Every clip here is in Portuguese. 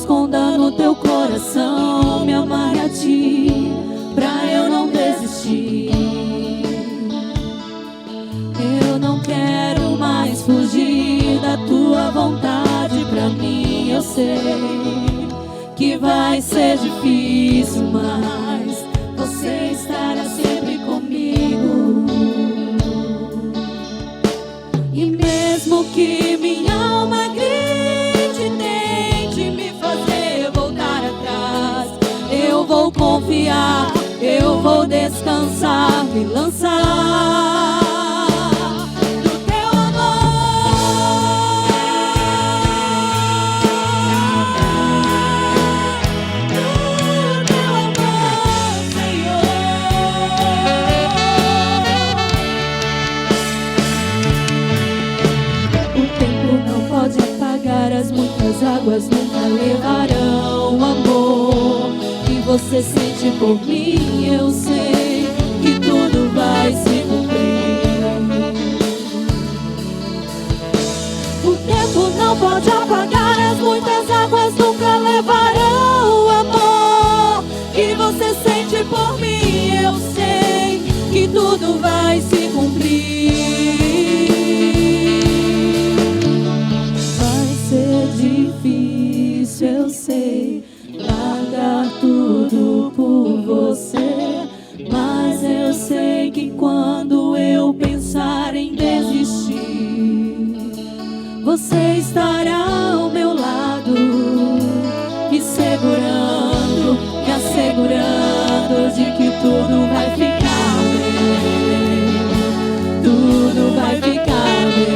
esconda no teu coração. Me amarre a ti, pra eu não desistir. Eu não quero mais fugir da tua vontade pra mim. Eu sei que vai ser difícil, mas você estará sempre comigo. E mesmo que minha alma grite, tente me fazer voltar atrás, eu vou confiar, eu vou descansar, me lançar no teu amor, Senhor. O tempo não pode apagar, as muitas águas nunca levarão o amor que você sente por mim. Eu sei que tudo vai se cumprir. O tempo não pode apagar, as muitas águas nunca levarão o amor que você sente por mim. Eu sei que tudo vai se cumprir. Vai ser difícil, eu sei, largar tudo por você, mas eu sei que quando eu pensar em desistir, você estará ao meu lado, me segurando, me assegurando de que tudo vai ficar bem, tudo vai ficar bem.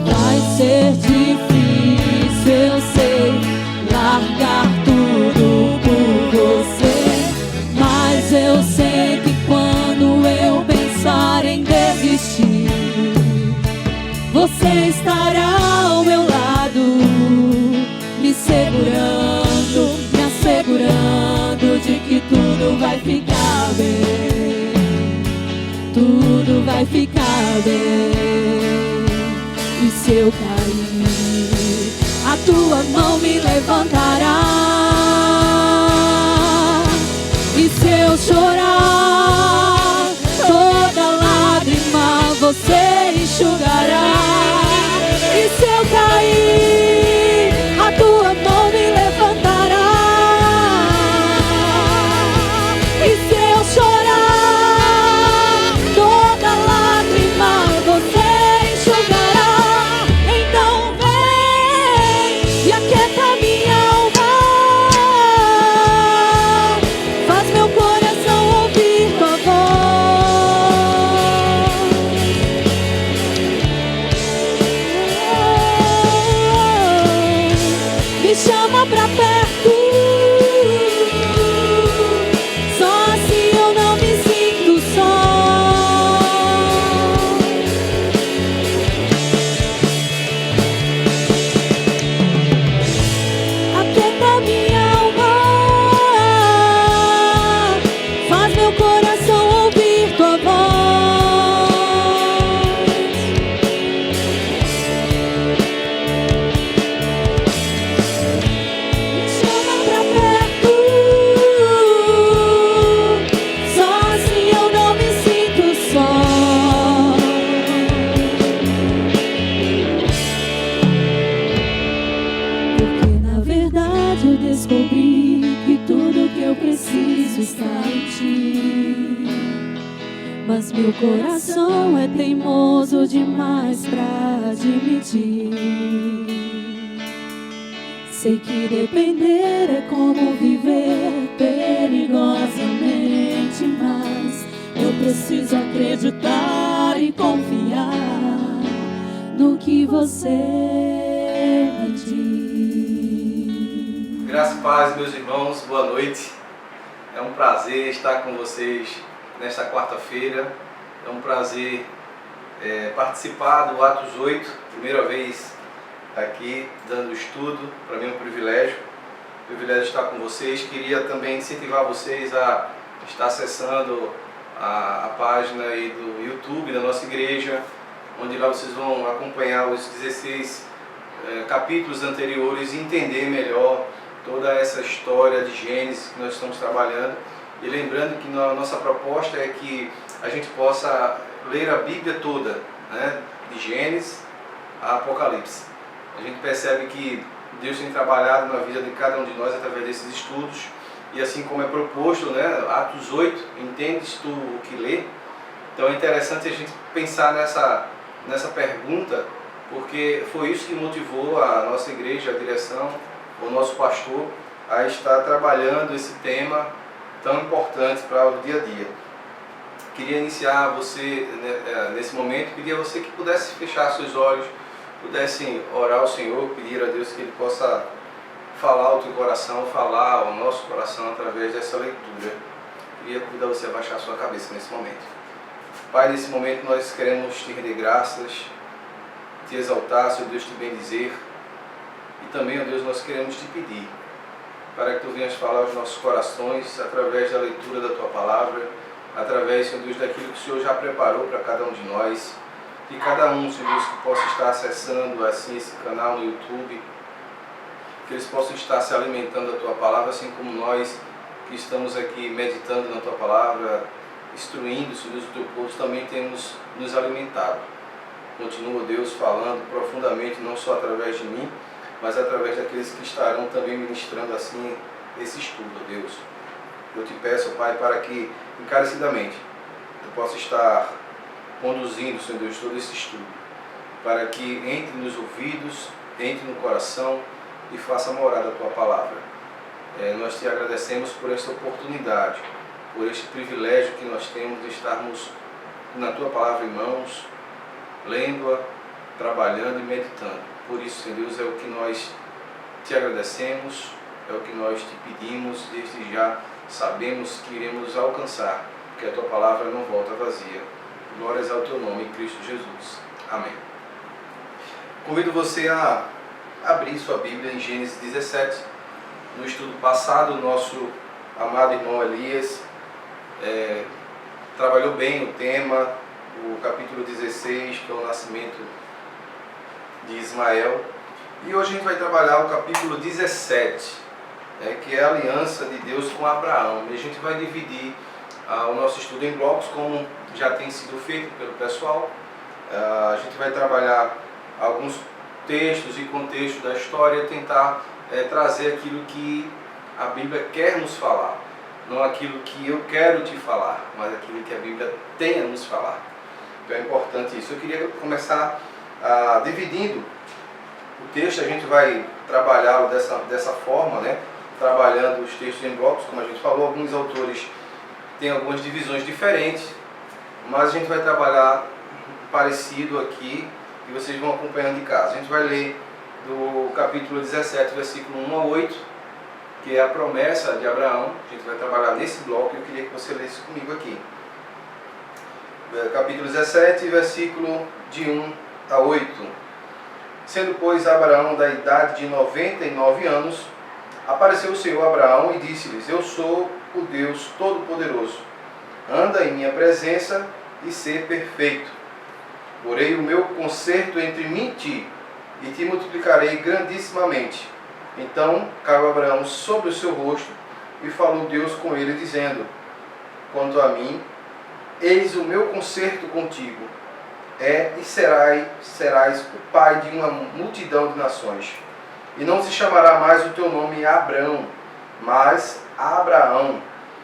Vai ser difícil, eu sei, largar tudo por você, mas eu sei que quando eu pensar em desistir, você estará ao meu lado, me segurando, me assegurando de que tudo vai ficar bem, tudo vai ficar bem. E se eu cair, a tua mão me levantará. E se eu chorar, toda lágrima você enxugará. E se eu cair, a tua mão me levantará. E se eu chorar, toda lágrima você enxugará. Então vem e aquieta minha alma, faz meu coração ouvir tua voz. Me chama pra perto, só assim eu não me sinto só. Aquieta minha alma, faz meu coração ouvir tua voz. Me chama pra perto, só assim eu não me sinto só. Porque na verdade eu descobri que tudo que eu preciso está em ti. Mas meu coração é teimoso demais pra admitir. Sei que depender é como viver perigosamente, mas eu preciso acreditar e confiar no que você me diz. Graça e paz, meus irmãos, boa noite. É um prazer estar com vocês nesta quarta-feira. É um prazer participar do Atos 8, primeira vez aqui dando estudo. Para mim é um privilégio estar com vocês. Queria também incentivar vocês a estar acessando a página aí do YouTube da nossa igreja, onde lá vocês vão acompanhar os 16 capítulos anteriores e entender melhor toda essa história de Gênesis que nós estamos trabalhando. E lembrando que a nossa proposta é que a gente possa ler a Bíblia toda, né, de Gênesis a Apocalipse. A gente percebe que Deus tem trabalhado na vida de cada um de nós através desses estudos. E assim como é proposto, né, Atos 8, entendes tu o que lê? Então é interessante a gente pensar nessa pergunta, porque foi isso que motivou a nossa igreja, a direção, o nosso pastor, a estar trabalhando esse tema tão importante para o dia a dia. Queria iniciar você, nesse momento, pedir a você que pudesse fechar seus olhos, pudesse orar ao Senhor, pedir a Deus que Ele possa falar ao teu coração, falar ao nosso coração através dessa leitura. Queria convidar você a baixar a sua cabeça nesse momento. Pai, nesse momento nós queremos te render graças, te exaltar, Senhor Deus, te bendizer. E também, ó Deus, nós queremos te pedir para que tu venhas falar aos nossos corações através da leitura da tua palavra, através, Senhor Deus, daquilo que o Senhor já preparou para cada um de nós. Que cada um, Senhor Deus, que possa estar acessando assim esse canal no YouTube, que eles possam estar se alimentando da tua palavra, assim como nós que estamos aqui meditando na tua palavra, instruindo, Senhor Deus, o teu povo, também temos nos alimentado. Continua, Deus, falando profundamente, não só através de mim, mas através daqueles que estarão também ministrando assim esse estudo, Deus. Eu te peço, Pai, para que encarecidamente tu possa estar conduzindo, Senhor Deus, todo esse estudo, para que entre nos ouvidos, entre no coração e faça morada a tua palavra. Nós te agradecemos por esta oportunidade, por este privilégio que nós temos de estarmos na tua palavra em mãos, lendo-a, trabalhando e meditando. Por isso, Senhor Deus, é o que nós te agradecemos, é o que nós te pedimos, desde já sabemos que iremos alcançar, porque a tua palavra não volta vazia. Glórias ao teu nome, em Cristo Jesus. Amém. Convido você a abrir sua Bíblia em Gênesis 17. No estudo passado, o nosso amado irmão Elias trabalhou bem o tema, o capítulo 16, que é o nascimento de Ismael. E hoje a gente vai trabalhar o capítulo 17, que é a aliança de Deus com Abraão. E a gente vai dividir o nosso estudo em blocos, como já tem sido feito pelo pessoal. A gente vai trabalhar alguns textos e contextos da história, tentar trazer aquilo que a Bíblia quer nos falar. Não aquilo que eu quero te falar, mas aquilo que a Bíblia tem a nos falar. Então é importante isso. Eu queria começar dividindo o texto. A gente vai trabalhá-lo dessa forma, né? Trabalhando os textos em blocos, como a gente falou. Alguns autores têm algumas divisões diferentes, mas a gente vai trabalhar parecido aqui e vocês vão acompanhando de casa. A gente vai ler do capítulo 17, versículo 1 a 8, que é a promessa de Abraão. A gente vai trabalhar nesse bloco e eu queria que você lesse comigo aqui. Capítulo 17, versículo de 1 a 8. Sendo, pois, Abraão da idade de 99 anos, apareceu o Senhor a Abraão e disse-lhes: Eu sou o Deus Todo-Poderoso. Anda em minha presença e ser perfeito. Porei o meu concerto entre mim e ti, e te multiplicarei grandissimamente. Então caiu Abraão sobre o seu rosto, e falou Deus com ele, dizendo: Quanto a mim, eis o meu concerto contigo, e serás o pai de uma multidão de nações. E não se chamará mais o teu nome Abrão, mas Abraão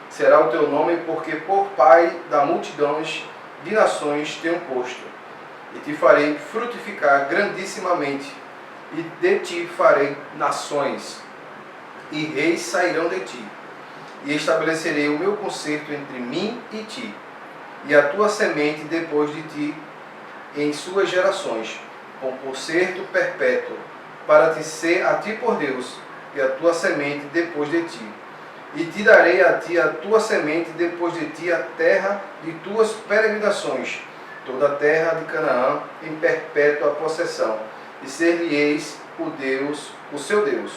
será o teu nome, porque por pai da multidões de nações tenho posto. E te farei frutificar grandissimamente, e de ti farei nações, e reis sairão de ti. E estabelecerei o meu concerto entre mim e ti, e a tua semente depois de ti, em suas gerações, com concerto perpétuo, para te ser a ti por Deus, e a tua semente depois de ti. E te darei a ti a tua semente depois de ti a terra de tuas peregrinações, toda a terra de Canaã em perpétua possessão, e ser-lhe-eis o Deus, o seu Deus.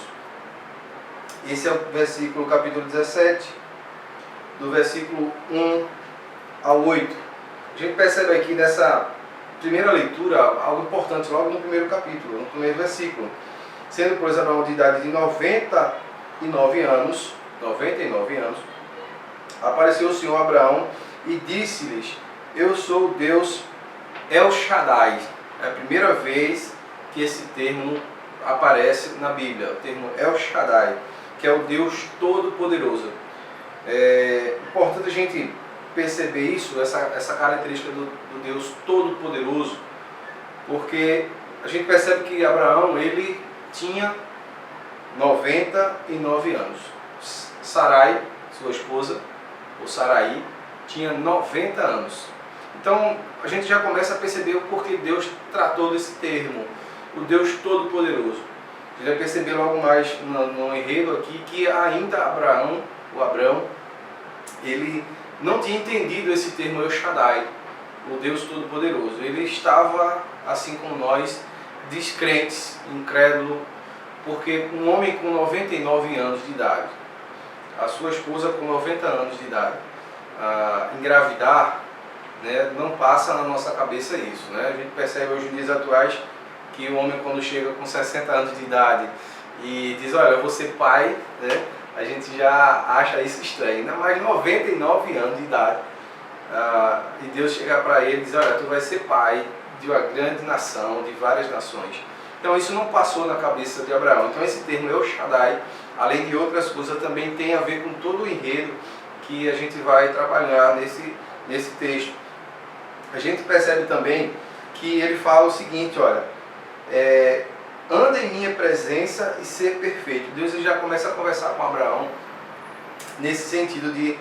Esse é o versículo, capítulo 17, do versículo 1 ao 8. A gente percebe aqui primeira leitura, algo importante logo no primeiro capítulo, no primeiro versículo. Sendo, pois, Abraão de idade de 99 anos, apareceu o Senhor a Abraão e disse-lhes: eu sou o Deus El Shaddai. É a primeira vez que esse termo aparece na Bíblia, o termo El Shaddai, que é o Deus Todo-Poderoso. É importante a gente perceber isso, essa característica do Deus Todo-Poderoso, porque a gente percebe que Abraão, ele tinha 99 anos. Sarai, sua esposa, ou Sarai, tinha 90 anos. Então a gente já começa a perceber o porquê Deus tratou desse termo, o Deus Todo-Poderoso. A gente vai perceber logo mais no enredo aqui que ainda Abraão, ele não tinha entendido esse termo El Shaddai, o Deus Todo-Poderoso. Ele estava, assim como nós, descrentes, incrédulo, porque um homem com 99 anos de idade, a sua esposa com 90 anos de idade, engravidar, né, não passa na nossa cabeça isso, né? A gente percebe hoje em dias atuais que o homem, quando chega com 60 anos de idade e diz: olha, eu vou ser pai, né, a gente já acha isso estranho. Ainda mais 99 anos de idade, e Deus chega para ele e diz: olha, tu vai ser pai de uma grande nação, de várias nações. Então isso não passou na cabeça de Abraão. Então esse termo El Shaddai, além de outras coisas, também tem a ver com todo o enredo que a gente vai trabalhar nesse texto. A gente percebe também que ele fala o seguinte: olha, anda em minha presença e ser perfeito. Deus já começa a conversar com Abraão nesse sentido de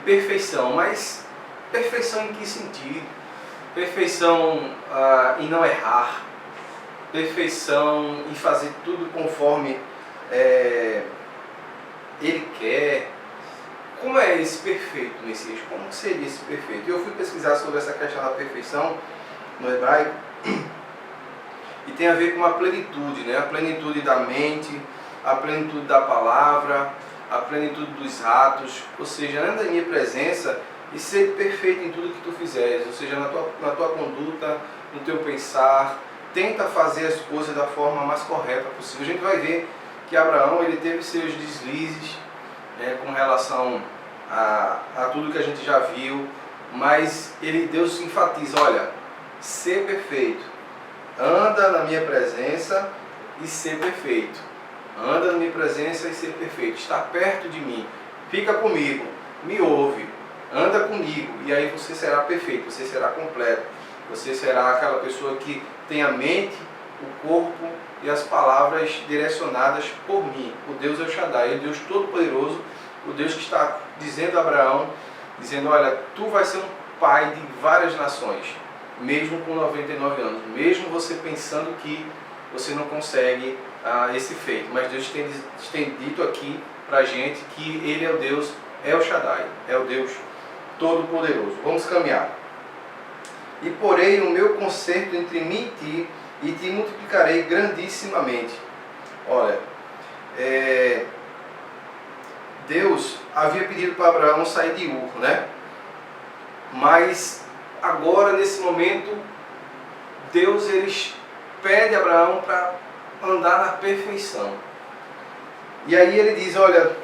perfeição. Mas perfeição em que sentido? Perfeição em não errar, perfeição em fazer tudo conforme Ele quer. Como é esse perfeito, Messias? Como seria esse perfeito? Eu fui pesquisar sobre essa questão da perfeição no hebraico e tem a ver com a plenitude, né? A plenitude da mente, a plenitude da palavra, a plenitude dos atos. Ou seja, anda em minha presença e ser perfeito em tudo que tu fizeres. Ou seja, na tua conduta, no teu pensar, tenta fazer as coisas da forma mais correta possível. A gente vai ver que Abraão, ele teve seus deslizes, com relação a tudo que a gente já viu, mas Deus enfatiza: olha, ser perfeito, anda na minha presença e ser perfeito, anda na minha presença e ser perfeito, está perto de mim, fica comigo, me ouve, anda comigo, e aí você será perfeito, você será completo, você será aquela pessoa que tem a mente, o corpo e as palavras direcionadas por mim. O Deus El Shaddai, o Deus Todo-Poderoso, o Deus que está dizendo a Abraão, dizendo: olha, tu vais ser um pai de várias nações, mesmo com 99 anos, mesmo você pensando que você não consegue esse feito. Mas Deus tem dito aqui para a gente que Ele é o Deus El Shaddai, é o Deus Todo-Poderoso. Vamos caminhar. E porei o meu concerto entre mim e ti, e te multiplicarei grandissimamente. Olha, Deus havia pedido para Abraão sair de Ur, né? Mas agora, nesse momento, Deus pede a Abraão para andar na perfeição. E aí ele diz: olha,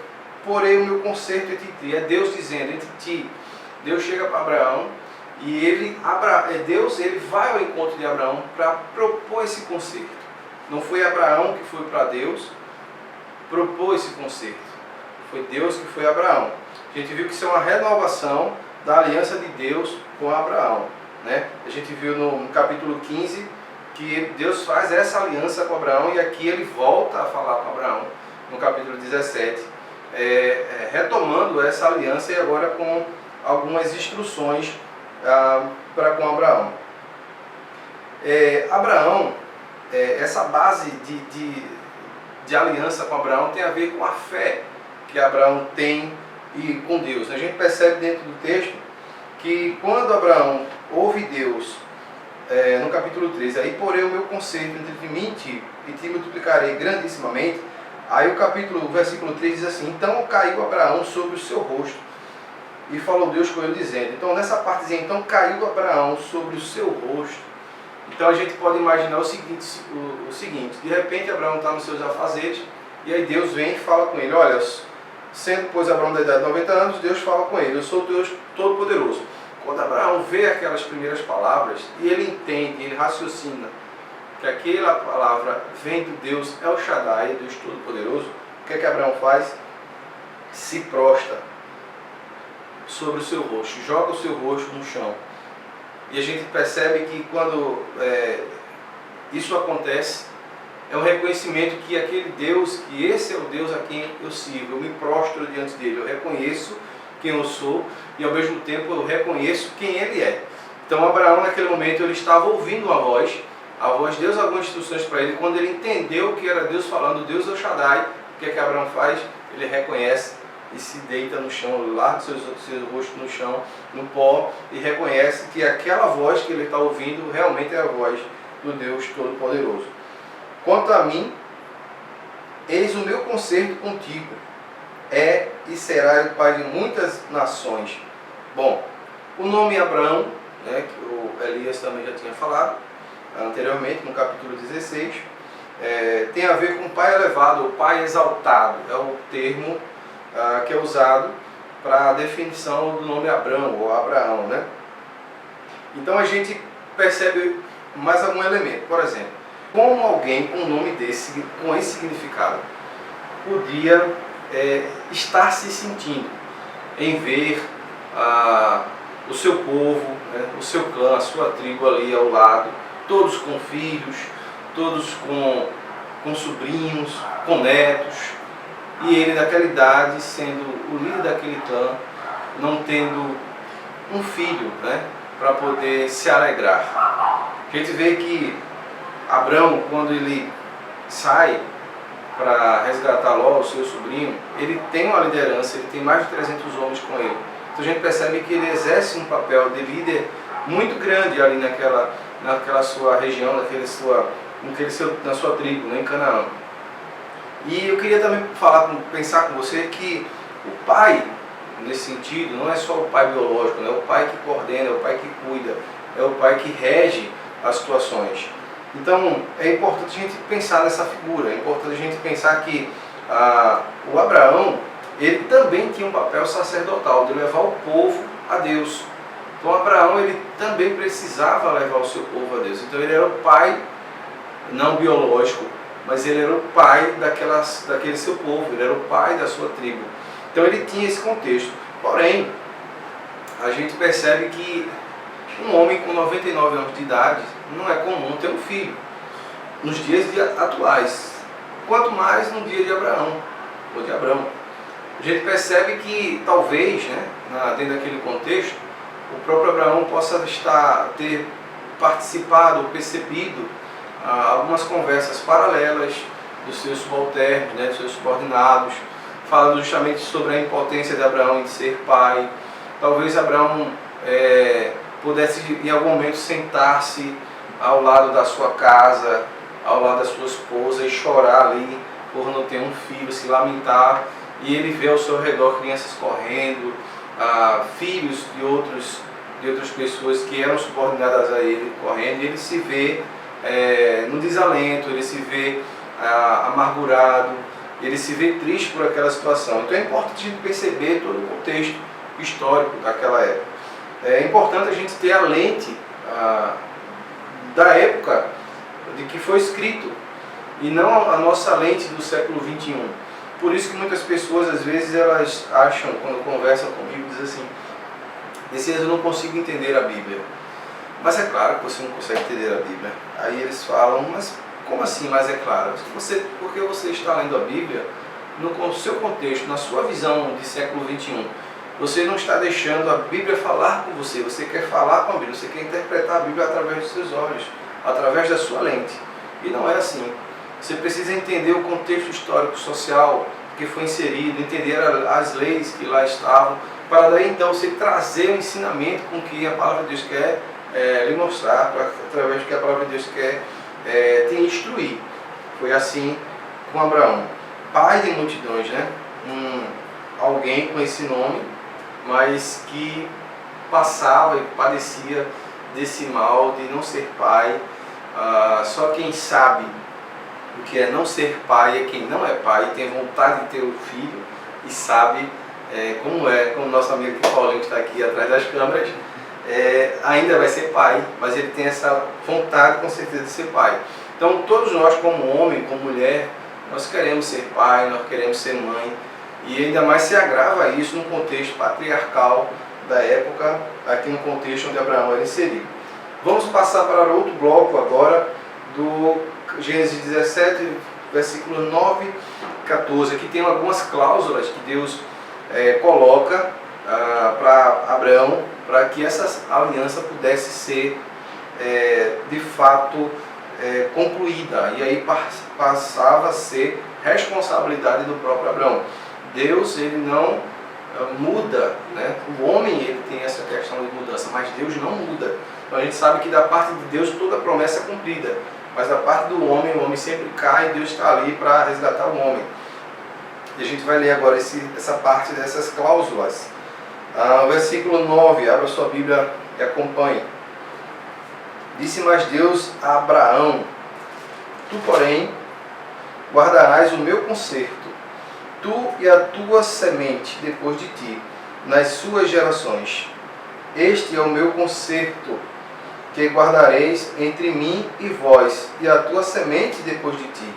porei o meu concerto entre ti. É Deus dizendo: entre ti. Deus chega para Abraão e Deus vai ao encontro de Abraão para propor esse concerto. Não foi Abraão que foi para Deus propor esse concerto. Foi Deus que foi a Abraão. A gente viu que isso é uma renovação da aliança de Deus com Abraão, né? A gente viu no capítulo 15 que Deus faz essa aliança com Abraão, e aqui ele volta a falar com Abraão no capítulo 17, retomando essa aliança, e agora com algumas instruções para com Abraão. Essa base de aliança com Abraão tem a ver com a fé que Abraão tem com Deus. A gente percebe dentro do texto que quando Abraão ouve Deus, no capítulo 13, aí porém o meu conceito entre mim e te multiplicarei grandissimamente. Aí o versículo 3 diz assim: então caiu Abraão sobre o seu rosto, e falou Deus com ele dizendo. Então nessa partezinha, então caiu Abraão sobre o seu rosto. Então a gente pode imaginar o seguinte, de repente Abraão está nos seus afazeres, e aí Deus vem e fala com ele, olha, sendo pois Abraão da idade de 90 anos, Deus fala com ele, eu sou o Deus Todo-Poderoso. Quando Abraão vê aquelas primeiras palavras, e ele entende, ele raciocina, que aquela palavra vem do Deus El Shaddai, Deus Todo-Poderoso, o que é que Abraão faz? Se prostra sobre o seu rosto, joga o seu rosto no chão. E a gente percebe que quando isso acontece, é um reconhecimento que aquele Deus, que esse é o Deus a quem eu sirvo, eu me prostro diante dele, eu reconheço quem eu sou e ao mesmo tempo eu reconheço quem ele é. Então Abraão naquele momento ele estava ouvindo a voz de Deus, algumas instruções para ele. Quando ele entendeu que era Deus falando, Deus El Shaddai, o que é que Abraão faz? Ele reconhece e se deita no chão, larga seu rosto no chão, no pó, e reconhece que aquela voz que ele está ouvindo realmente é a voz do Deus Todo-Poderoso. Quanto a mim, eis o meu concerto contigo, é e será o pai de muitas nações. Bom, o nome Abraão, né, que o Elias também já tinha falado anteriormente, no capítulo 16, tem a ver com pai elevado, ou pai exaltado, é o termo que é usado para a definição do nome Abrão ou Abraão, né? Então a gente percebe mais algum elemento. Por exemplo, como alguém com um nome desse, com esse significado, podia estar se sentindo em ver o seu povo, né, o seu clã, a sua tribo ali ao lado, todos com filhos, todos com sobrinhos, com netos, e ele naquela idade, sendo o líder daquele clã, não tendo um filho, né, para poder se alegrar. A gente vê que Abrão, quando ele sai para resgatar Ló, o seu sobrinho, ele tem uma liderança, ele tem mais de 300 homens com ele. Então a gente percebe que ele exerce um papel de líder muito grande ali naquela sua região, na sua tribo, né, em Canaã. E eu queria também pensar com você que o pai, nesse sentido, não é só o pai biológico, né? É o pai que coordena, é o pai que cuida, é o pai que rege as situações. Então é importante a gente pensar nessa figura, é importante a gente pensar que o Abraão, ele também tinha um papel sacerdotal, de levar o povo a Deus. Então Abraão, ele também precisava levar o seu povo a Deus. Então ele era o pai, não biológico, mas ele era o pai daquele seu povo, ele era o pai da sua tribo. Então ele tinha esse contexto. Porém, a gente percebe que um homem com 99 anos de idade não é comum ter um filho nos dias atuais, quanto mais no dia de Abraão, ou de Abrão. A gente percebe que talvez, né, dentro daquele contexto, o próprio Abraão possa ter participado ou percebido algumas conversas paralelas dos seus subalternos, né, dos seus subordinados, falando justamente sobre a impotência de Abraão em ser pai. Talvez Abraão pudesse em algum momento sentar-se ao lado da sua casa, ao lado da sua esposa e chorar ali por não ter um filho, se lamentar, e ele vê ao seu redor crianças correndo, filhos de outras pessoas que eram subordinadas a ele correndo, e ele se vê no desalento, ele se vê amargurado, ele se vê triste por aquela situação. Então é importante a gente perceber todo o contexto histórico daquela época. É importante a gente ter a lente da época de que foi escrito, e não a nossa lente do século XXI. Por isso que muitas pessoas, às vezes, elas acham, quando conversam comigo, dizem assim: Messias, eu não consigo entender a Bíblia. Mas é claro que você não consegue entender a Bíblia. Aí eles falam: mas como assim, mas é claro? Porque você está lendo a Bíblia no seu contexto, na sua visão de século XXI. Você não está deixando a Bíblia falar com você. Você quer falar com a Bíblia, você quer interpretar a Bíblia através dos seus olhos, através da sua lente. E não é assim. Você precisa entender o contexto histórico, social que foi inserido, entender as leis que lá estavam, para daí então você trazer o ensinamento com que a palavra de Deus quer lhe mostrar, através do que a palavra de Deus quer te instruir. Foi assim com Abraão, pai de multidões, né? Alguém com esse nome, mas que passava e padecia desse mal de não ser pai, Só quem sabe o que é não ser pai é quem não é pai, tem vontade de ter um filho e sabe como nosso amigo Paulinho que está aqui atrás das câmeras, ainda vai ser pai, mas ele tem essa vontade com certeza de ser pai. Então todos nós, como homem, como mulher, nós queremos ser pai, nós queremos ser mãe, e ainda mais se agrava isso no contexto patriarcal da época, aqui no contexto onde Abraão era inserido. Vamos passar para outro bloco agora, do Gênesis 17, versículos 9 e 14. Aqui tem algumas cláusulas que Deus coloca para Abraão, para que essa aliança pudesse ser de fato concluída, e aí passava a ser responsabilidade do próprio Abraão. Deus, ele não muda, né? O homem, ele tem essa questão de mudança, mas Deus não muda. Então a gente sabe que da parte de Deus toda promessa é cumprida, mas da parte do homem, o homem sempre cai e Deus está ali para resgatar o homem. E a gente vai ler agora essa parte dessas cláusulas. Versículo 9, abra sua Bíblia e acompanhe. Disse mais Deus a Abraão: tu, porém, guardarás o meu concerto, tu e a tua semente depois de ti, nas suas gerações. Este é o meu concerto, que guardareis entre mim e vós, e a tua semente depois de ti.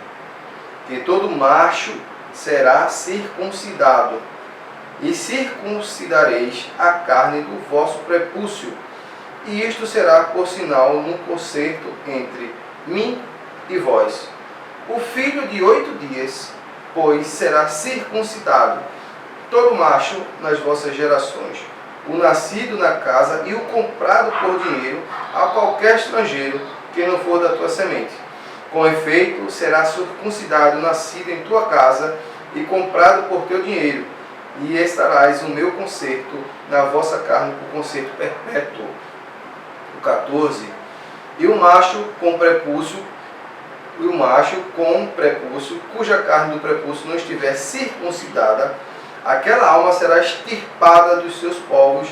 Que todo macho será circuncidado, e circuncidareis a carne do vosso prepúcio. E isto será por sinal num concerto entre mim e vós. O filho de 8 dias, pois, será circuncidado, todo macho nas vossas gerações, o nascido na casa e o comprado por dinheiro a qualquer estrangeiro que não for da tua semente. Com efeito, será circuncidado o nascido em tua casa e comprado por teu dinheiro, e estarás o meu concerto na vossa carne por concerto perpétuo. 14. E o macho com prepúcio, cuja carne do prepúcio não estiver circuncidada, aquela alma será extirpada dos seus povos,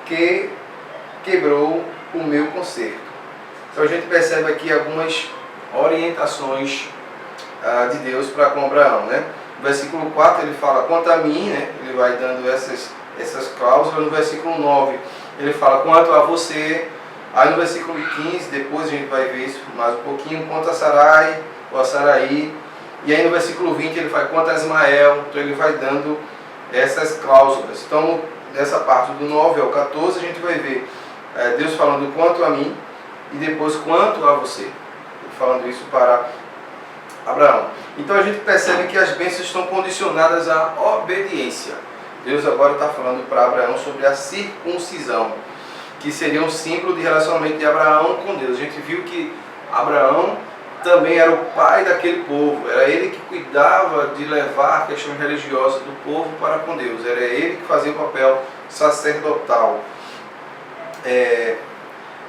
que quebrou o meu concerto. Então a gente percebe aqui algumas orientações de Deus para com Abraão, né? No versículo 4 ele fala: quanto a mim, né? Ele vai dando essas cláusulas. No versículo 9 ele fala: quanto a você. Aí no versículo 15, depois a gente vai ver isso mais um pouquinho, quanto a Sarai, ou a Saraí. E aí no versículo 20 ele fala quanto a Ismael. Então ele vai dando essas cláusulas. Então nessa parte do 9 ao 14 a gente vai ver Deus falando quanto a mim, e depois quanto a você, falando isso para Abraão. Então a gente percebe que as bênçãos estão condicionadas à obediência. Deus agora está falando para Abraão sobre a circuncisão, que seria um símbolo de relacionamento de Abraão com Deus. A gente viu que Abraão também era o pai daquele povo, era ele que cuidava de levar questões religiosas do povo para com Deus, era ele que fazia o papel sacerdotal.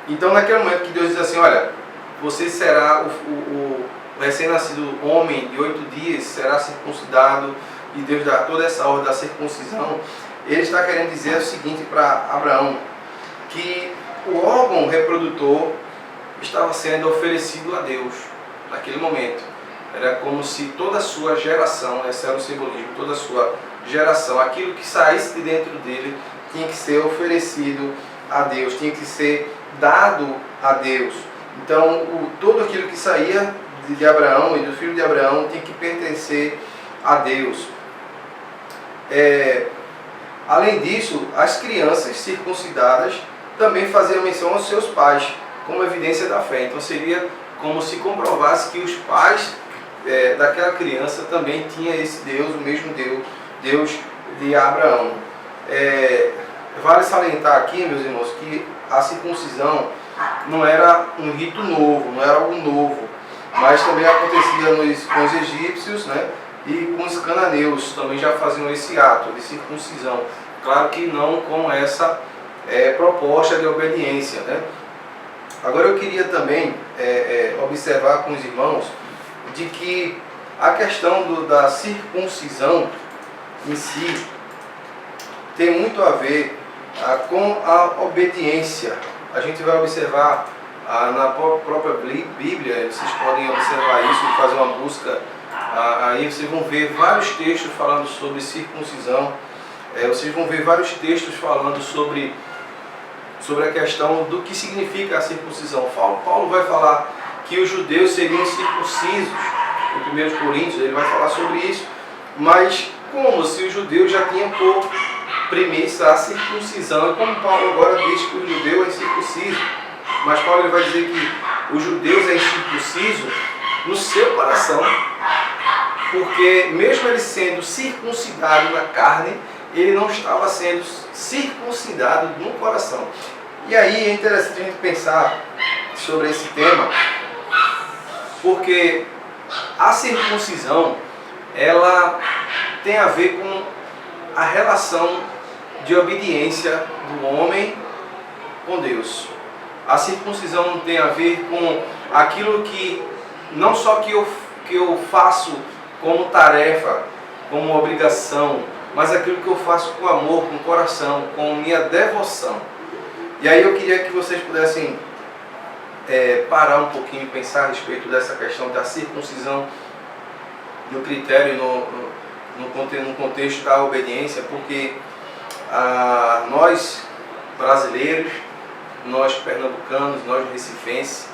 Então naquele momento que Deus diz assim: olha, você será o recém-nascido homem de 8 dias, será circuncidado, e Deus dá toda essa ordem da circuncisão, ele está querendo dizer o seguinte para Abraão: que o órgão reprodutor estava sendo oferecido a Deus naquele momento. Era como se toda a sua geração, esse era o simbolismo, toda a sua geração, aquilo que saísse de dentro dele tinha que ser oferecido a Deus, tinha que ser dado a Deus. Então todo aquilo que saía de Abraão e do filho de Abraão tinha que pertencer a Deus. Além disso, as crianças circuncidadas também faziam menção aos seus pais, como evidência da fé. Então seria como se comprovasse que os pais daquela criança também tinham esse Deus, o mesmo Deus de Abraão. Vale salientar aqui, meus irmãos, que a circuncisão não era um rito novo, não era algo novo, mas também acontecia com os egípcios, né? E com os cananeus também já faziam esse ato de circuncisão. Claro que não com essa proposta de obediência, né? Agora eu queria também observar com os irmãos de que a questão da circuncisão em si tem muito a ver com a obediência. A gente vai observar Na própria Bíblia, vocês podem observar isso e fazer uma busca. Aí vocês vão ver vários textos falando sobre circuncisão. Vocês vão ver vários textos falando sobre a questão do que significa a circuncisão. Paulo vai falar que os judeus seriam circuncisos. Em 1 Coríntios ele vai falar sobre isso. Mas como se os judeus já tinham por premissa a circuncisão. E como Paulo agora diz que o judeu é incircunciso. Mas Paulo ele vai dizer que os judeus é incircunciso no seu coração. Porque mesmo ele sendo circuncidado na carne, ele não estava sendo circuncidado no coração. E aí é interessante a gente pensar sobre esse tema, porque a circuncisão, ela tem a ver com a relação de obediência do homem com Deus. A circuncisão tem a ver com aquilo que, não só que eu faço como tarefa, como obrigação, mas aquilo que eu faço com amor, com coração, com minha devoção. E aí eu queria que vocês pudessem parar um pouquinho e pensar a respeito dessa questão da circuncisão no critério, no contexto da obediência, porque nós brasileiros, nós pernambucanos, nós recifenses,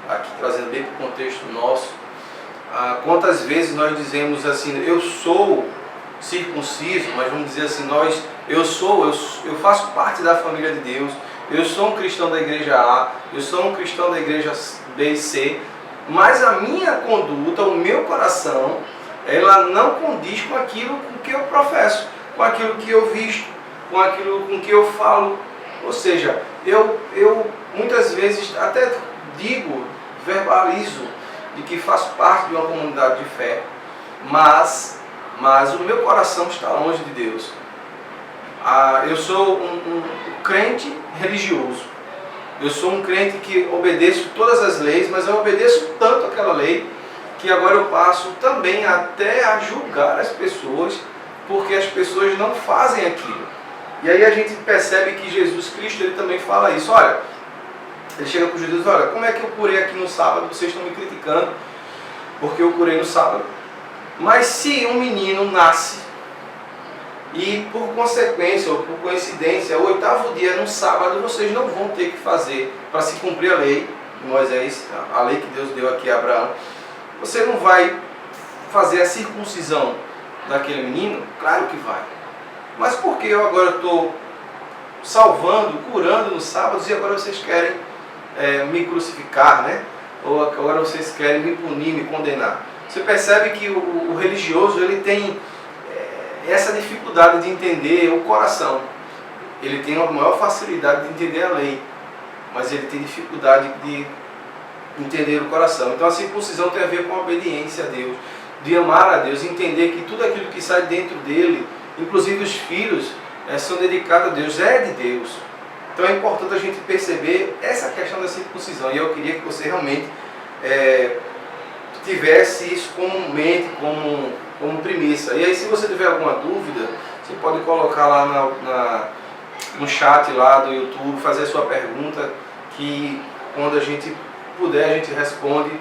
aqui trazendo bem para o contexto nosso, quantas vezes nós dizemos assim, eu sou circunciso, mas vamos dizer assim, eu faço parte da família de Deus, eu sou um cristão da igreja A, eu sou um cristão da igreja B e C, mas a minha conduta, o meu coração, ela não condiz com aquilo com que eu professo, com aquilo que eu visto, com aquilo com que eu falo. Ou seja, eu muitas vezes até verbalizo de que faço parte de uma comunidade de fé, mas o meu coração está longe de Deus. Eu sou um crente religioso. Eu sou um crente que obedeço todas as leis, mas eu obedeço tanto aquela lei que agora eu passo também até a julgar as pessoas, porque as pessoas não fazem aquilo. E aí a gente percebe que Jesus Cristo ele também fala isso. Olha, ele chega para os judeus, olha, como é que eu curei aqui no sábado? Vocês estão me criticando porque eu curei no sábado. Mas se um menino nasce e por consequência ou por coincidência, o 8º dia no sábado, vocês não vão ter que fazer para se cumprir a lei de Moisés, a lei que Deus deu aqui a Abraão. Você não vai fazer a circuncisão daquele menino? Claro que vai. Mas por que eu agora estou salvando, curando nos sábados e agora vocês querem me crucificar, né? Ou agora vocês querem me punir, me condenar? Você percebe que o religioso ele tem essa dificuldade de entender o coração. Ele tem uma maior facilidade de entender a lei, mas ele tem dificuldade de entender o coração. Então a circuncisão tem a ver com a obediência a Deus, de amar a Deus, entender que tudo aquilo que sai dentro dele, inclusive os filhos, são dedicados a Deus, é de Deus. Então é importante a gente perceber essa questão da circuncisão. E eu queria que você realmente tivesse isso como mente, como premissa. E aí se você tiver alguma dúvida, você pode colocar lá no chat lá do YouTube, fazer a sua pergunta, que quando a gente puder a gente responde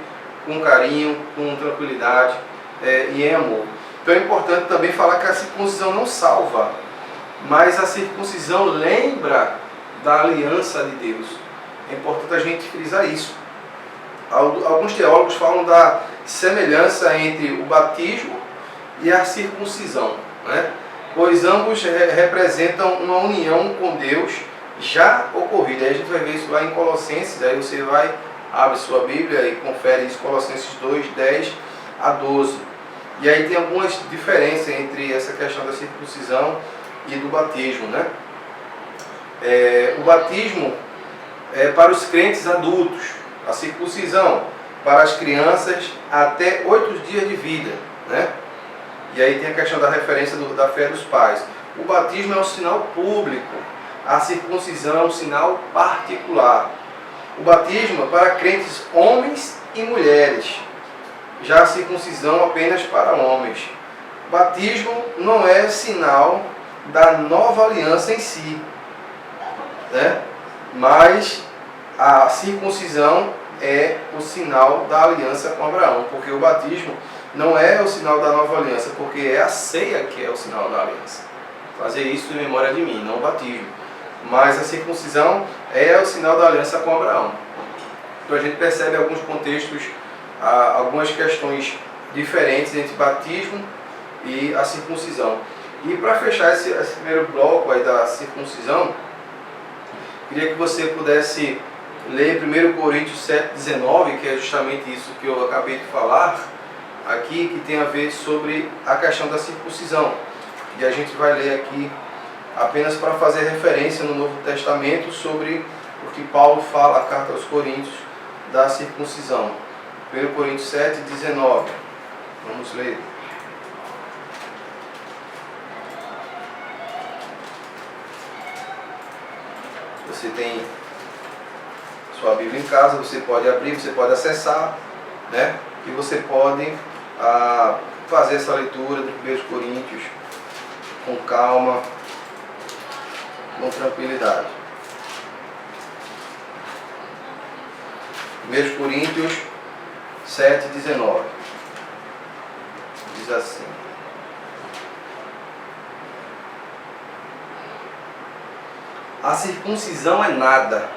com carinho, com tranquilidade e em amor. Então é importante também falar que a circuncisão não salva, mas a circuncisão lembra da aliança de Deus. É importante a gente frisar isso. Alguns teólogos falam da semelhança entre o batismo e a circuncisão, né? Pois ambos representam uma união com Deus já ocorrida. Aí a gente vai ver isso lá em Colossenses, aí você abre sua Bíblia e confere isso, Colossenses 2, 10 a 12. E aí tem algumas diferenças entre essa questão da circuncisão e do batismo, né? O batismo é para os crentes adultos, a circuncisão para as crianças até 8 dias de vida, né? E aí tem a questão da referência da fé dos pais. O batismo é um sinal público, a circuncisão é um sinal particular. O batismo é para crentes homens e mulheres, já a circuncisão apenas para homens. O batismo não é sinal da nova aliança em si, né? Mas a circuncisão é o sinal da aliança com Abraão, porque o batismo não é o sinal da nova aliança, porque é a ceia que é o sinal da aliança. Fazer isso em memória de mim, não o batismo. Mas a circuncisão é o sinal da aliança com Abraão. Então a gente percebe alguns contextos, algumas questões diferentes entre batismo e a circuncisão. E para fechar esse primeiro bloco aí da circuncisão, queria que você pudesse ler 1 Coríntios 7,19, que é justamente isso que eu acabei de falar aqui, que tem a ver sobre a questão da circuncisão. E a gente vai ler aqui apenas para fazer referência no Novo Testamento sobre o que Paulo fala, a carta aos Coríntios, da circuncisão. 1 Coríntios 7,19. Vamos ler. Você tem sua Bíblia em casa, você pode abrir, você pode acessar, né? E você pode fazer essa leitura de 1 Coríntios com calma, com tranquilidade. 1 Coríntios 7,19 diz assim: a circuncisão é nada,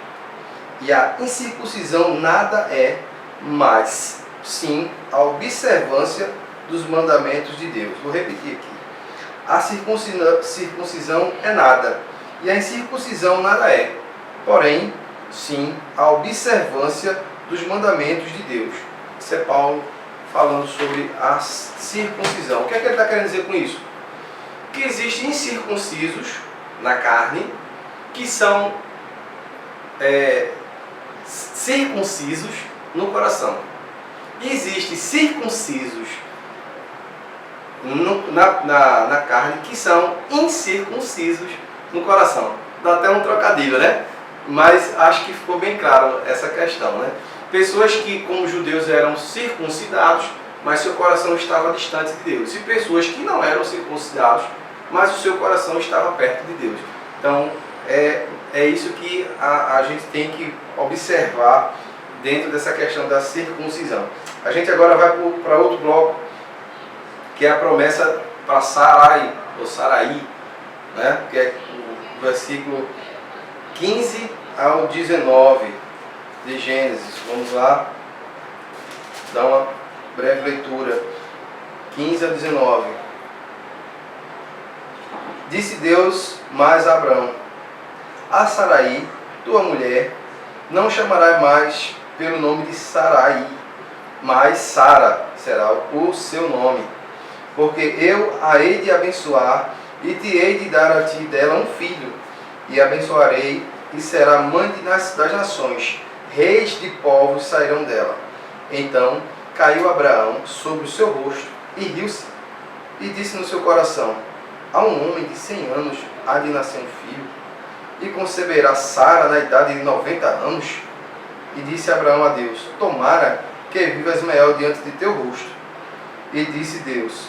e a incircuncisão nada é, mas sim a observância dos mandamentos de Deus. Vou repetir aqui. A circuncisão é nada, e a incircuncisão nada é, porém, sim a observância dos mandamentos de Deus. Isso é Paulo falando sobre a circuncisão. O que é que ele está querendo dizer com isso? Que existem incircuncisos na carne, que são circuncisos no coração. E existem circuncisos na carne que são incircuncisos no coração. Dá até um trocadilho, né? Mas acho que ficou bem claro essa questão, né? Pessoas que, como judeus, eram circuncidados, mas seu coração estava distante de Deus. E pessoas que não eram circuncidados, mas o seu coração estava perto de Deus. Então, é isso que a gente tem que observar dentro dessa questão da circuncisão. A gente agora vai para outro bloco, que é a promessa para Sarai, ou Saraí, né? Que é o versículo 15 ao 19 de Gênesis. Vamos lá, dar uma breve leitura. 15 a 19. Disse Deus mais a Abrão: a Saraí, tua mulher, não chamará mais pelo nome de Sarai, mas Sara será o seu nome, porque eu a hei de abençoar e te hei de dar a ti dela um filho, e abençoarei e será mãe das nações, reis de povos sairão dela. Então caiu Abraão sobre o seu rosto e riu-se, e disse no seu coração: a um homem de 100 anos há de nascer um filho, e conceberá Sara na idade de 90 anos? E disse Abraão a Deus: tomara que viva Ismael diante de teu rosto. E disse Deus: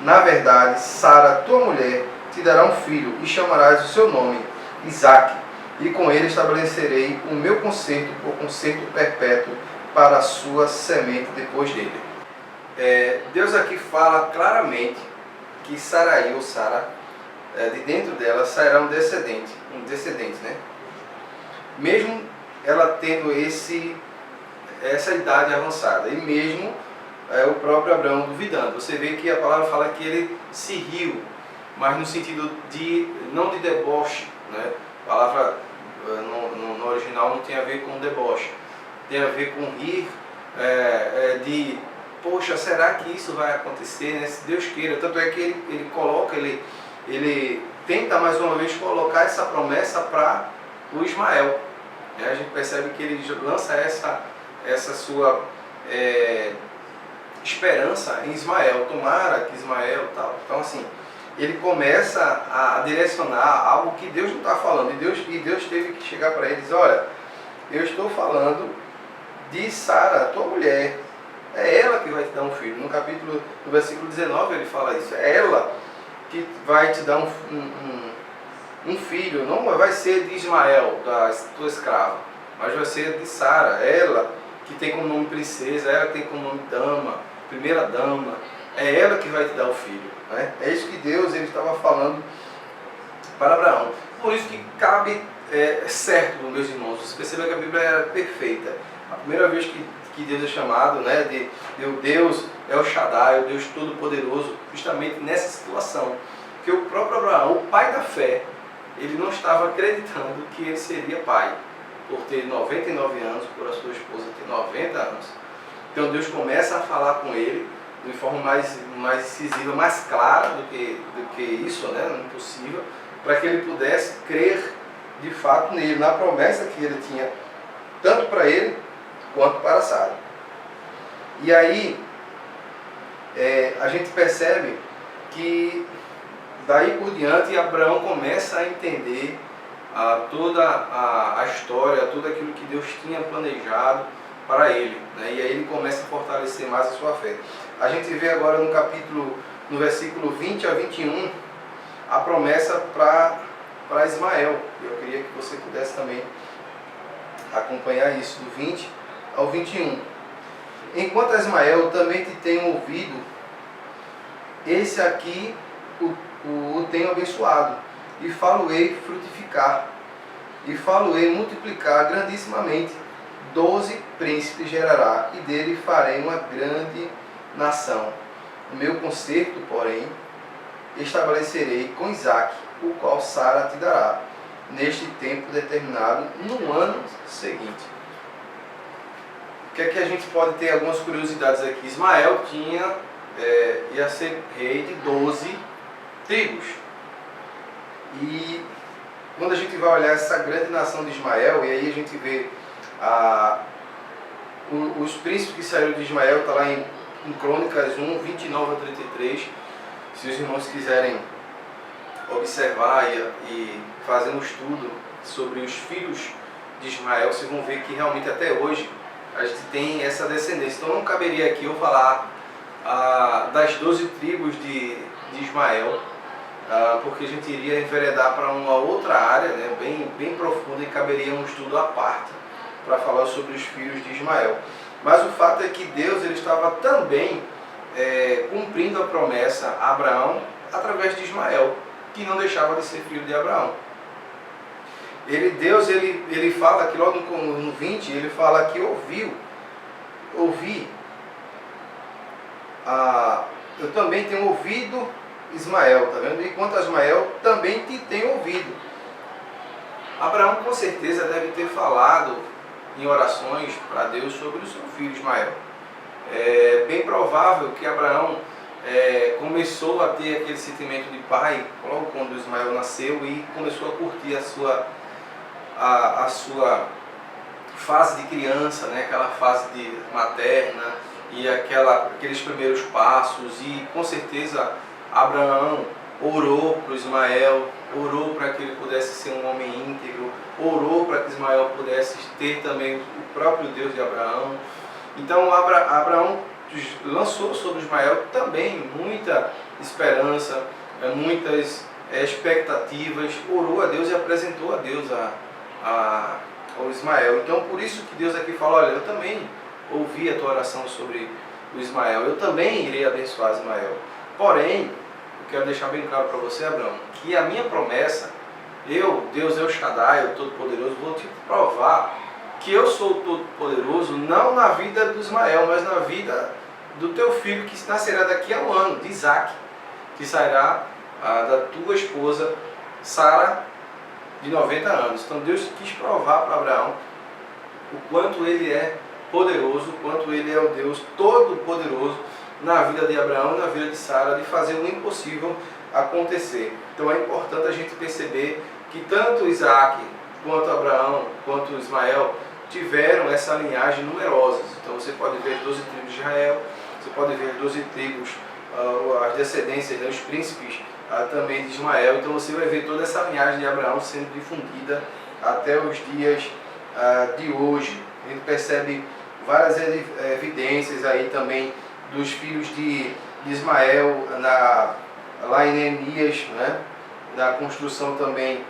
na verdade, Sara, tua mulher, te dará um filho, e chamarás o seu nome Isaque, e com ele estabelecerei o meu concerto por concerto perpétuo para a sua semente depois dele. Deus aqui fala claramente que Saraí, ou Sara, de dentro dela sairá um descendente, né? Mesmo ela tendo essa idade avançada, e mesmo o próprio Abraão duvidando. Você vê que a palavra fala que ele se riu, mas no sentido não de deboche, né? A palavra no original não tem a ver com deboche, tem a ver com rir, de poxa, será que isso vai acontecer, né? Se Deus queira. Tanto é que ele coloca, ele tenta mais uma vez colocar essa promessa para o Ismael. A gente percebe que ele lança essa sua esperança em Ismael, tomara que Ismael tal. Então assim, ele começa a direcionar algo que Deus não está falando, e Deus teve que chegar para ele e dizer: olha, eu estou falando de Sara, tua mulher, é ela que vai te dar um filho. No versículo 19 ele fala isso, é ela que vai te dar um filho, não vai ser de Ismael, da tua escrava, mas vai ser de Sara, ela que tem como nome princesa, ela que tem como nome dama, primeira dama, é ela que vai te dar o filho, né? É isso que Deus ele estava falando para Abraão. Por isso que cabe certo, meus irmãos, você perceba que a Bíblia era perfeita. A primeira vez que Deus é chamado, né, de Deus é o Shaddai, o Deus Todo-Poderoso, justamente nessa situação. Que o próprio Abraão, o pai da fé, ele não estava acreditando que ele seria pai, por ter 99 anos, por a sua esposa ter 90 anos. Então Deus começa a falar com ele de forma mais incisiva, mais clara do que isso, né, impossível, para que ele pudesse crer de fato nele, na promessa que ele tinha, tanto para ele quanto para Sara. E aí a gente percebe que daí por diante Abraão começa a entender toda a história, tudo aquilo que Deus tinha planejado para ele, né? E aí ele começa a fortalecer mais a sua fé. A gente vê agora no versículo 20 a 21, a promessa para Ismael. Eu queria que você pudesse também acompanhar isso, do 20 ao 21. Enquanto Ismael também te tem ouvido, esse aqui o tenho abençoado, e falo-ei frutificar, e falo-ei multiplicar grandissimamente. 12 príncipes gerará, e dele farei uma grande nação. O meu concerto, porém, estabelecerei com Isaque, o qual Sara te dará, neste tempo determinado, no ano seguinte. O que é que a gente pode ter algumas curiosidades aqui? Ismael ia ser rei de 12 tribos. E quando a gente vai olhar essa grande nação de Ismael, e aí a gente vê os príncipes que saíram de Ismael, está lá em Crônicas 1, 29 a 33. Se os irmãos quiserem observar e fazer um estudo sobre os filhos de Ismael, vocês vão ver que realmente até hoje a gente tem essa descendência. Então não caberia aqui eu falar das 12 tribos de Ismael, porque a gente iria enveredar para uma outra área, né, bem profunda, e caberia um estudo à parte para falar sobre os filhos de Ismael. Mas o fato é que Deus ele estava também cumprindo a promessa a Abraão através de Ismael, que não deixava de ser filho de Abraão. Deus fala aqui logo no 20, ele fala que eu também tenho ouvido Ismael, tá vendo? Enquanto Ismael também te tem ouvido. Abraão com certeza deve ter falado em orações para Deus sobre o seu filho Ismael. É bem provável que Abraão começou a ter aquele sentimento de pai logo quando Ismael nasceu e começou a curtir a sua fase de criança, né? Aquela fase de materna e aqueles primeiros passos. E com certeza Abraão orou para Ismael, orou para que ele pudesse ser um homem íntegro, orou para que Ismael pudesse ter também o próprio Deus de Abraão. Então Abraão lançou sobre Ismael também muita esperança, muitas expectativas, orou a Deus e apresentou a Deus ao Ismael. Então por isso que Deus aqui fala, olha, eu também ouvi a tua oração sobre o Ismael, eu também irei abençoar Ismael. Porém, eu quero deixar bem claro para você, Abraão, que a minha promessa, Deus é o Shaddai, o Todo-Poderoso, vou te provar que eu sou o Todo-Poderoso, não na vida do Ismael, mas na vida do teu filho que nascerá daqui a um ano, de Isaque, que sairá da tua esposa Sara, de 90 anos. Então Deus quis provar para Abraão o quanto ele é poderoso, o quanto ele é o Deus Todo-Poderoso na vida de Abraão e na vida de Sara, de fazer o impossível acontecer. Então é importante a gente perceber que tanto Isaque, quanto Abraão, quanto Ismael tiveram essa linhagem numerosa. Então você pode ver 12 tribos de Israel, você pode ver 12 tribos, as descendências, os príncipes também de Ismael. Então você vai ver toda essa linhagem de Abraão sendo difundida até os dias de hoje. A gente percebe várias evidências aí também dos filhos de Ismael, lá em Neemias, né? Da construção também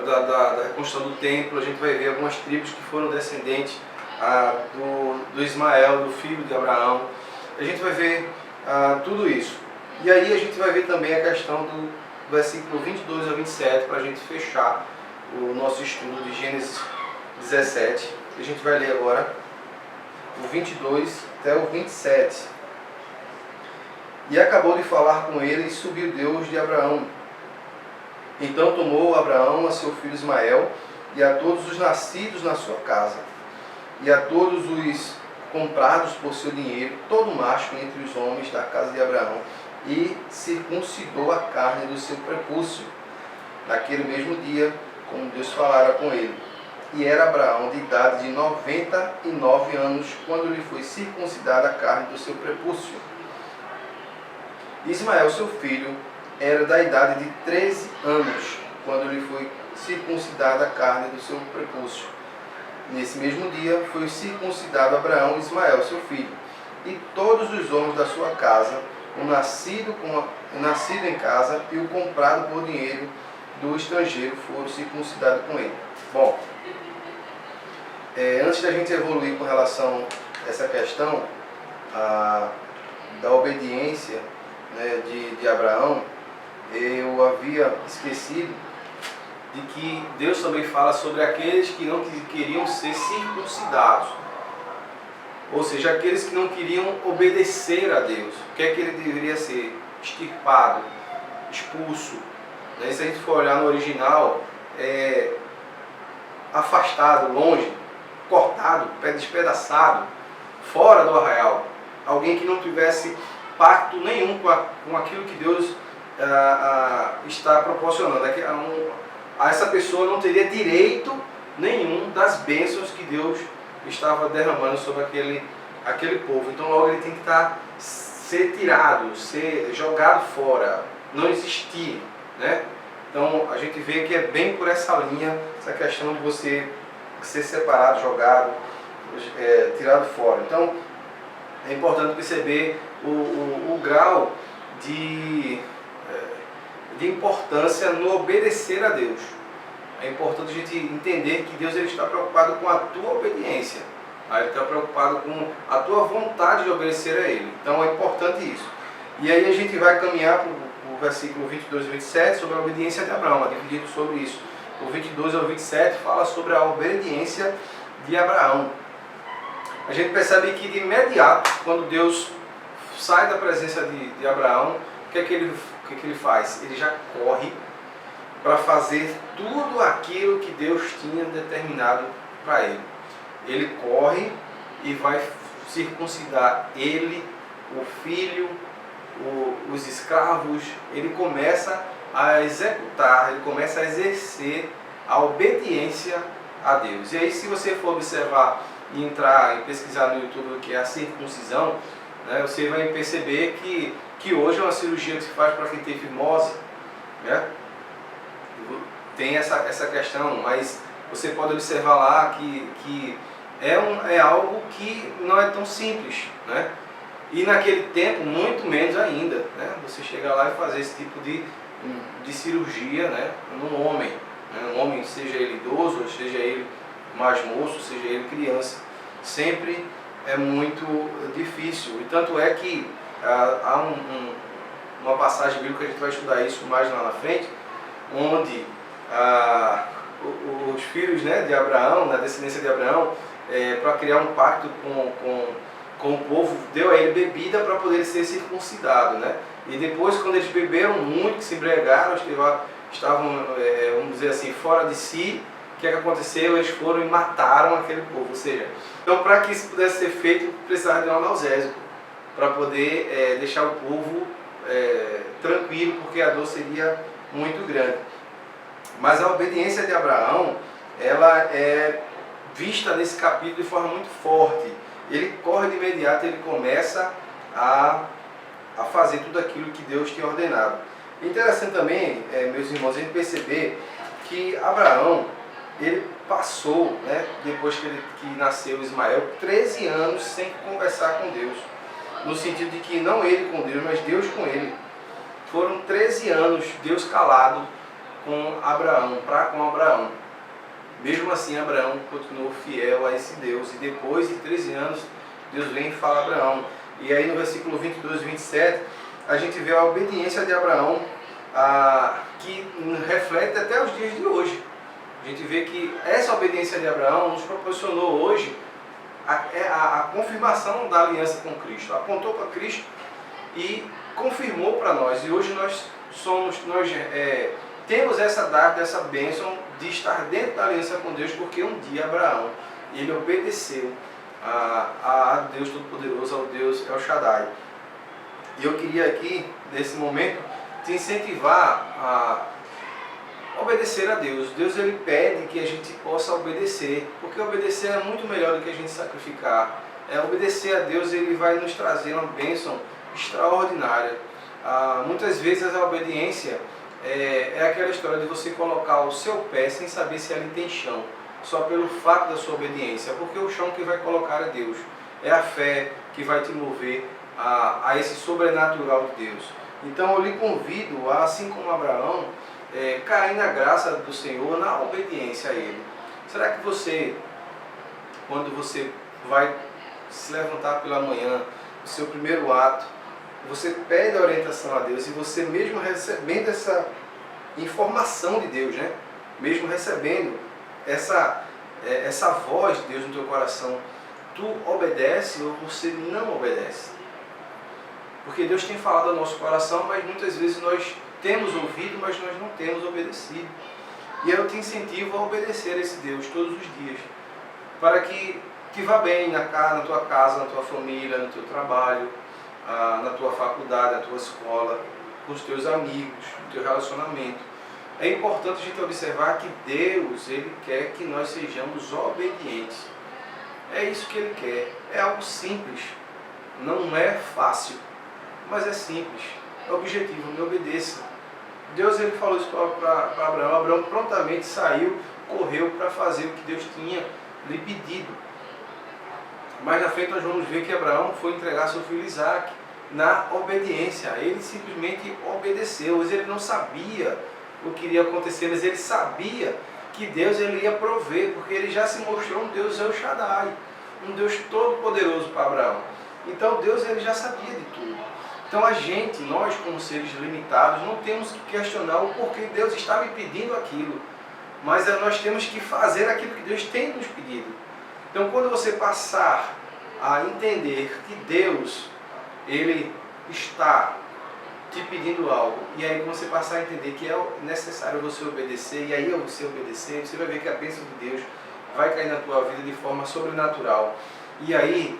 da reconstrução do templo, a gente vai ver algumas tribos que foram descendentes do Ismael, do filho de Abraão. A gente vai ver tudo isso. E aí a gente vai ver também a questão do versículo 22 a 27, para a gente fechar o nosso estudo de Gênesis 17. A gente vai ler agora o 22 até o 27. E acabou de falar com ele e subiu Deus de Abraão. Então tomou Abraão a seu filho Ismael e a todos os nascidos na sua casa, e a todos os comprados por seu dinheiro, todo macho entre os homens da casa de Abraão, e circuncidou a carne do seu prepúcio, naquele mesmo dia, como Deus falara com ele. E era Abraão de idade de 99 anos, quando lhe foi circuncidada a carne do seu prepúcio. Ismael, seu filho, era da idade de 13 anos, quando lhe foi circuncidada a carne do seu prepúcio. Nesse mesmo dia foi circuncidado Abraão e Ismael, seu filho, e todos os homens da sua casa, o nascido em casa e o comprado por dinheiro do estrangeiro, foram circuncidados com ele. Bom, antes da gente evoluir com relação a essa questão da obediência, né, de Abraão, eu havia esquecido de que Deus também fala sobre aqueles que não queriam ser circuncidados, ou seja, aqueles que não queriam obedecer a Deus. O que é que ele deveria ser? Extirpado, expulso. Se a gente for olhar no original, afastado, longe, cortado, despedaçado, fora do arraial. Alguém que não tivesse pacto nenhum com aquilo que Deus está proporcionando. Essa pessoa não teria direito nenhum das bênçãos que Deus estava derramando sobre aquele povo. Então logo ele tem que ser tirado, ser jogado fora, não existir, né? Então a gente vê que é bem por essa linha, essa questão de você ser separado, jogado, tirado fora. Então é importante perceber o grau de importância no obedecer a Deus. É importante a gente entender que Deus ele está preocupado com a tua obediência. Ele está preocupado com a tua vontade de obedecer a Ele. Então é importante isso. E aí a gente vai caminhar para o versículo 22 e 27 sobre a obediência de Abraão, dividido sobre isso. O 22 ao 27 fala sobre a obediência de Abraão. A gente percebe que de imediato, quando Deus sai da presença de Abraão, o que é que ele faz? Ele já corre para fazer tudo aquilo que Deus tinha determinado para ele. Ele corre e vai circuncidar ele, o filho, os escravos. Ele começa a executar, ele começa a exercer a obediência a Deus. E aí, se você for observar e entrar e pesquisar no YouTube o que é a circuncisão, né, você vai perceber que hoje é uma cirurgia que se faz para quem tem fimose, né? Tem essa questão, mas você pode observar lá que é algo que não é tão simples, né? E naquele tempo, muito menos ainda, né? Você chegar lá e fazer esse tipo de cirurgia, né? Num homem, né? Um homem, seja ele idoso, seja ele mais moço, seja ele criança, sempre é muito difícil. E tanto é que há uma passagem bíblica, a gente vai estudar isso mais lá na frente, onde os filhos, né, de Abraão, na descendência de Abraão, para criar um pacto com o povo, deu a ele bebida para poder ser circuncidado, né? E depois, quando eles beberam muito, que se embriagaram, estavam, vamos dizer assim, fora de si, o que aconteceu? Eles foram e mataram aquele povo. Ou seja, então, para que isso pudesse ser feito, precisava de um analgésico para poder deixar o povo tranquilo, porque a dor seria muito grande. Mas a obediência de Abraão, ela é vista nesse capítulo de forma muito forte. Ele corre de imediato, ele começa a fazer tudo aquilo que Deus tinha ordenado. Interessante também, meus irmãos, a gente perceber que Abraão, ele passou, né, depois que nasceu Ismael, 13 anos sem conversar com Deus. No sentido de que não ele com Deus, mas Deus com ele. Foram 13 anos, Deus calado, com Abraão. Mesmo assim, Abraão continuou fiel a esse Deus. E depois de 13 anos, Deus vem e fala a Abraão. E aí no versículo 22 e 27, a gente vê a obediência de Abraão, que reflete até os dias de hoje. A gente vê que essa obediência de Abraão nos proporcionou hoje a confirmação da aliança com Cristo. Apontou para Cristo e confirmou para nós. E hoje nós temos essa dádiva, essa bênção de estar dentro da aliança com Deus, porque um dia Abraão, ele obedeceu a Deus Todo-Poderoso, ao Deus El Shaddai. E eu queria aqui, nesse momento, te incentivar a obedecer a Deus. Deus, ele pede que a gente possa obedecer, porque obedecer é muito melhor do que a gente sacrificar. Obedecer a Deus, ele vai nos trazer uma bênção extraordinária. Muitas vezes a obediência é aquela história de você colocar o seu pé sem saber se ali tem chão, só pelo fato da sua obediência, porque o chão que vai colocar é Deus. É a fé que vai te mover a esse sobrenatural de Deus. Então eu lhe convido, assim como Abraão, cair na graça do Senhor, na obediência a Ele. Será que você, quando você vai se levantar pela manhã, o seu primeiro ato, você pede a orientação a Deus, e você mesmo recebendo essa informação de Deus, né? Mesmo recebendo essa voz de Deus no teu coração, tu obedece ou você não obedece? Porque Deus tem falado ao nosso coração, mas muitas vezes nós temos ouvido, mas nós não temos obedecido. E eu te incentivo a obedecer a esse Deus todos os dias, para que vá bem na tua casa, na tua família, no teu trabalho, na tua faculdade, na tua escola, com os teus amigos, no teu relacionamento. É importante a gente observar que Deus, ele quer que nós sejamos obedientes. É isso que ele quer. É algo simples. Não é fácil, mas é simples. É objetivo, me obedeça. Deus, ele falou isso para Abraão. Abraão prontamente saiu, correu para fazer o que Deus tinha lhe pedido. Mais na frente nós vamos ver que Abraão foi entregar seu filho Isaac na obediência. Ele simplesmente obedeceu. Mas ele não sabia o que iria acontecer, mas ele sabia que Deus, ele ia prover, porque ele já se mostrou um Deus El Shaddai, um Deus todo-poderoso para Abraão. Então Deus, ele já sabia de tudo. Então nós como seres limitados, não temos que questionar o porquê Deus está me pedindo aquilo, mas nós temos que fazer aquilo que Deus tem nos pedido. Então quando você passar a entender que Deus, ele está te pedindo algo, e aí você passar a entender que é necessário você obedecer, e aí você obedecer, você vai ver que a bênção de Deus vai cair na tua vida de forma sobrenatural. E aí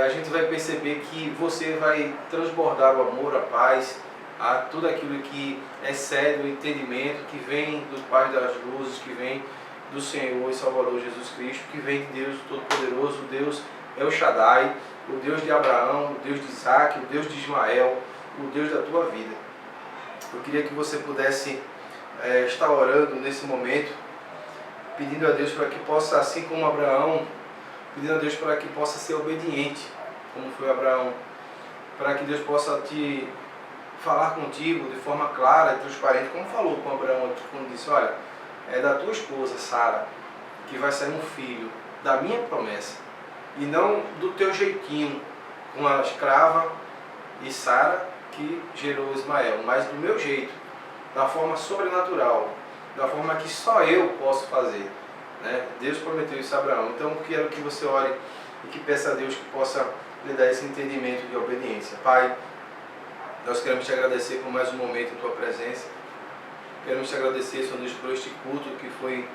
a gente vai perceber que você vai transbordar o amor, a paz, a tudo aquilo que excede o entendimento, que vem do Pai das Luzes, que vem do Senhor e Salvador Jesus Cristo, que vem de Deus Todo-Poderoso, o Deus El Shaddai, o Deus de Abraão, o Deus de Isaac, o Deus de Ismael, o Deus da tua vida. Eu queria que você pudesse estar orando nesse momento, pedindo a Deus para que possa, assim como Abraão, pedindo a Deus para que possa ser obediente, como foi Abraão, para que Deus possa te falar contigo de forma clara e transparente, como falou com Abraão aqui, quando disse, olha, é da tua esposa, Sara, que vai sair um filho, da minha promessa, e não do teu jeitinho, com a escrava e Sara, que gerou Ismael, mas do meu jeito, da forma sobrenatural, da forma que só eu posso fazer. Né? Deus prometeu isso a Abraão. Então eu quero que você ore e que peça a Deus que possa lhe dar esse entendimento de obediência. Pai, nós queremos te agradecer por mais um momento em tua presença. Queremos te agradecer, Senhor Deus, por este culto que foi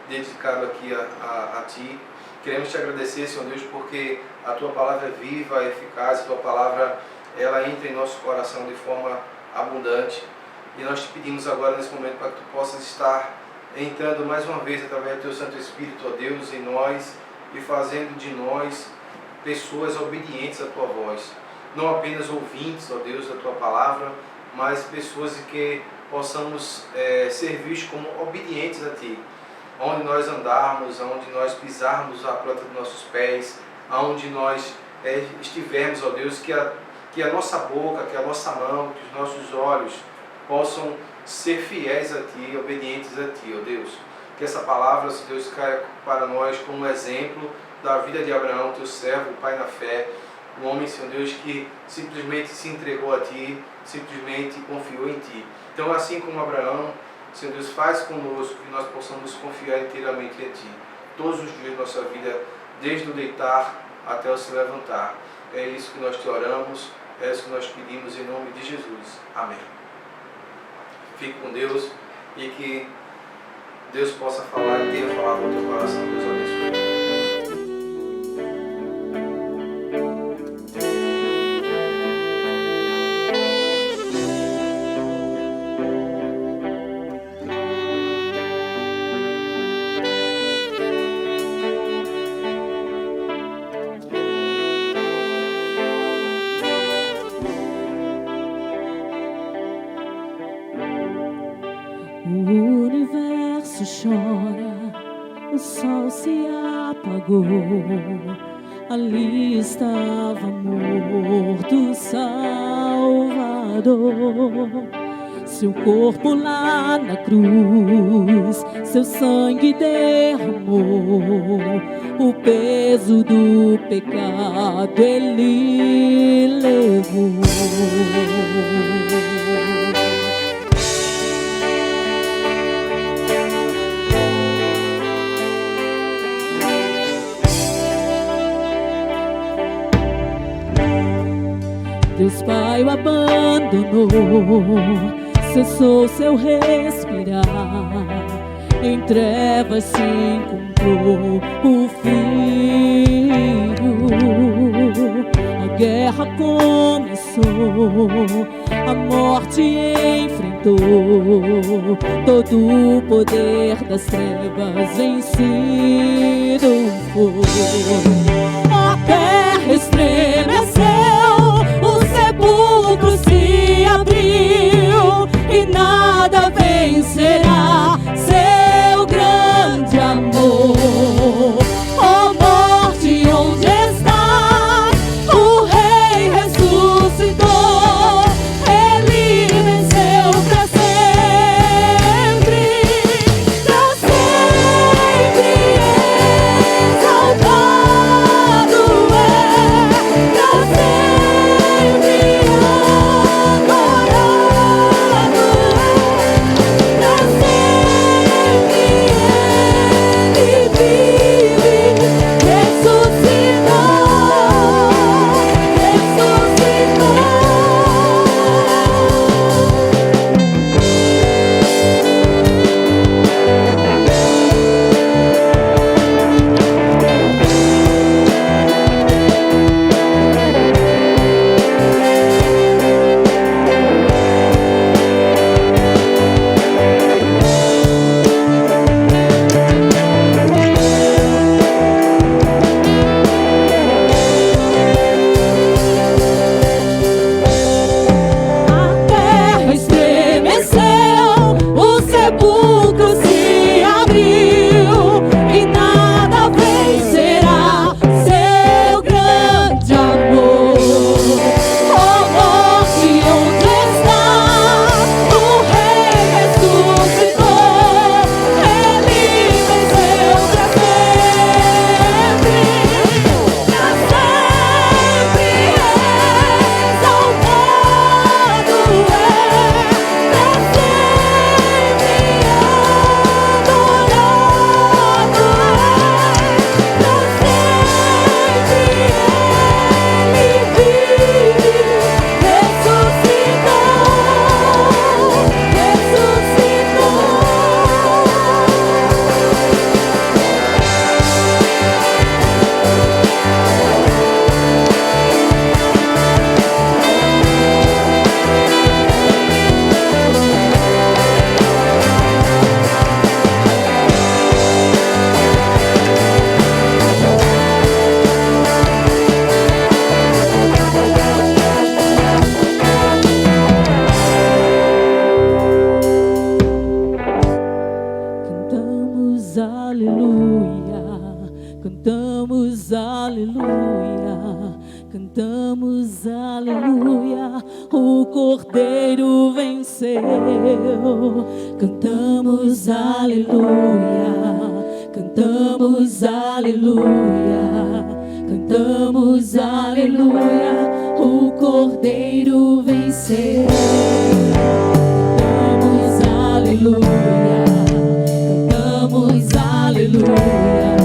dedicado aqui a ti. Queremos te agradecer, Senhor Deus, porque a tua palavra é viva, é eficaz, a tua palavra ela entra em nosso coração de forma abundante. E nós te pedimos agora nesse momento para que tu possas estar entrando mais uma vez através do teu Santo Espírito, ó Deus, em nós e fazendo de nós pessoas obedientes à tua voz. Não apenas ouvintes, ó Deus, da tua palavra, mas pessoas que possamos ser vistos como obedientes a ti. Onde nós andarmos, onde nós pisarmos a planta dos nossos pés, aonde nós estivermos, ó Deus, que a nossa boca, que a nossa mão, que os nossos olhos possam ser fiéis a Ti, obedientes a Ti, ó Deus. Que essa palavra, Senhor Deus, caia para nós como exemplo da vida de Abraão, Teu servo, Pai na fé, um homem, Senhor Deus, que simplesmente se entregou a Ti, simplesmente confiou em Ti. Então, assim como Abraão, Senhor Deus, faz conosco que nós possamos confiar inteiramente em Ti, todos os dias da nossa vida, desde o deitar até o se levantar. É isso que nós Te oramos, é isso que nós pedimos em nome de Jesus. Amém. Fique com Deus e que Deus possa falar e tenha falado no teu coração. Deus abençoe. O universo chora, o sol se apagou. Ali estava morto o Salvador. Seu corpo lá na cruz, seu sangue derramou. O peso do pecado Ele levou. Deus Pai o abandonou, cessou seu respirar. Em trevas se encontrou o Filho. A guerra começou, a morte enfrentou. Todo o poder das trevas vencido foi. A terra estremeceu, o sepulcro se abriu e nada vencerá seu grande amor. Ó morte, onde estás? O Rei ressuscitou, Ele venceu pra sempre, exaltado é, pra sempre adorado é, pra sempre. Cordeiro venceu. Cantamos aleluia, cantamos aleluia, cantamos aleluia. O Cordeiro venceu. Cantamos aleluia, cantamos aleluia,